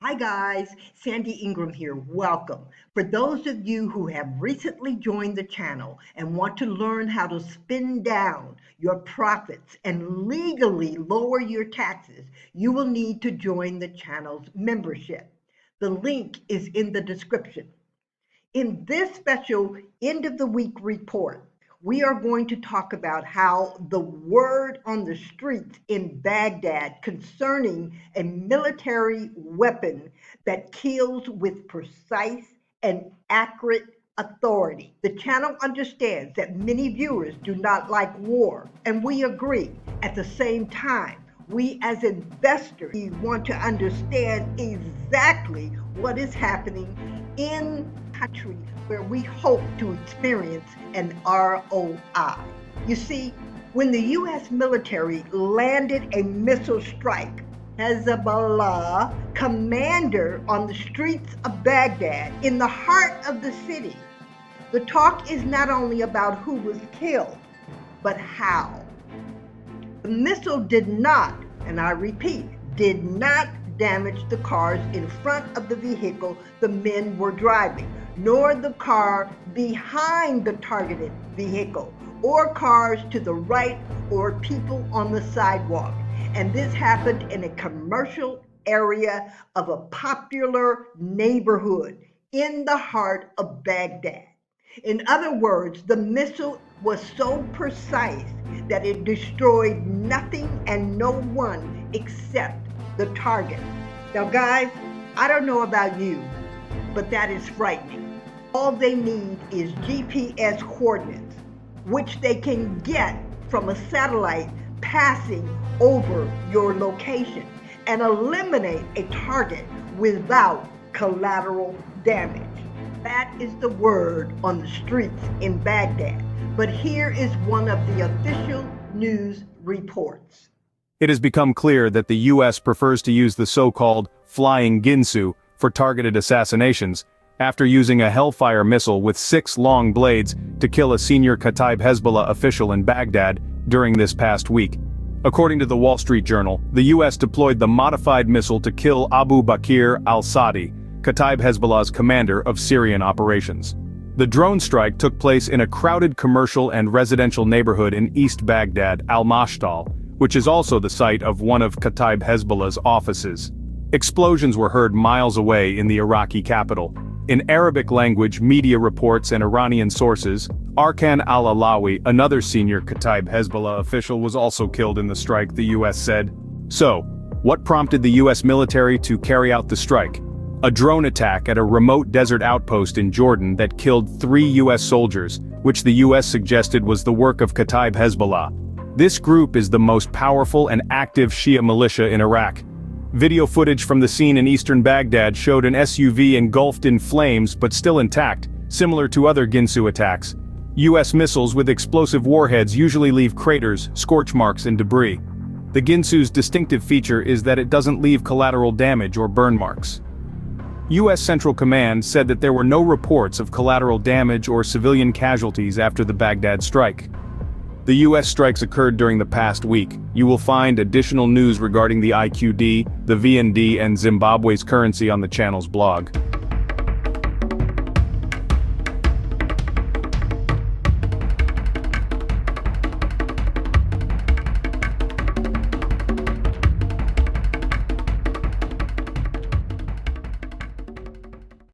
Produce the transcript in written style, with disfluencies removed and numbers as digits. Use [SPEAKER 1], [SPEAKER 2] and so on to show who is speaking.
[SPEAKER 1] Hi guys, Sandy Ingram here. Welcome. For those of you who have recently joined the channel and want to learn how to spin down your profits and legally lower your taxes, you will need to join the channel's membership. The link is in the description. In this special end of the week report, we are going to talk about how the word on the streets in Baghdad concerning a military weapon that kills with precise and accurate authority. The channel understands that many viewers do not like war, and we agree. At the same time, we as investors want to understand exactly what is happening in country where we hope to experience an ROI. You see, when the U.S. military landed a missile strike, Hezbollah commander on the streets of Baghdad, in the heart of the city, the talk is not only about who was killed, but how. The missile did not, and I repeat, did not damage the cars in front of the vehicle the men were driving, nor the car behind the targeted vehicle, or cars to the right, or people on the sidewalk. And this happened in a commercial area of a popular neighborhood in the heart of Baghdad. In other words, the missile was so precise that it destroyed nothing and no one except the target. Now guys, I don't know about you, but that is frightening. All they need is GPS coordinates, which they can get from a satellite passing over your location, and eliminate a target without collateral damage. That is the word on the streets in Baghdad. But here is one of the official news reports.
[SPEAKER 2] It has become clear that the U.S. prefers to use the so-called flying Ginsu for targeted assassinations, after using a Hellfire missile with 6 long blades to kill a senior Kataib Hezbollah official in Baghdad during this past week. According to the Wall Street Journal, the U.S. deployed the modified missile to kill Abu Bakr al-Sadi, Kataib Hezbollah's commander of Syrian operations. The drone strike took place in a crowded commercial and residential neighborhood in East Baghdad, Al-Mashtal, which is also the site of one of Kataib Hezbollah's offices. Explosions were heard miles away in the Iraqi capital. In Arabic language media reports and Iranian sources, Arkan al-Alawi, another senior Kataib Hezbollah official, was also killed in the strike, the U.S. said. So, what prompted the U.S. military to carry out the strike? A drone attack at a remote desert outpost in Jordan that killed 3 U.S. soldiers, which the U.S. suggested was the work of Kataib Hezbollah. This group is the most powerful and active Shia militia in Iraq. Video footage from the scene in eastern Baghdad showed an SUV engulfed in flames but still intact, similar to other Ginsu attacks. U.S. missiles with explosive warheads usually leave craters, scorch marks, and debris. The Ginsu's distinctive feature is that it doesn't leave collateral damage or burn marks. U.S. Central Command said that there were no reports of collateral damage or civilian casualties after the Baghdad strike. The U.S. strikes occurred during the past week. You will find additional news regarding the IQD, the VND, and Zimbabwe's currency on the channel's blog.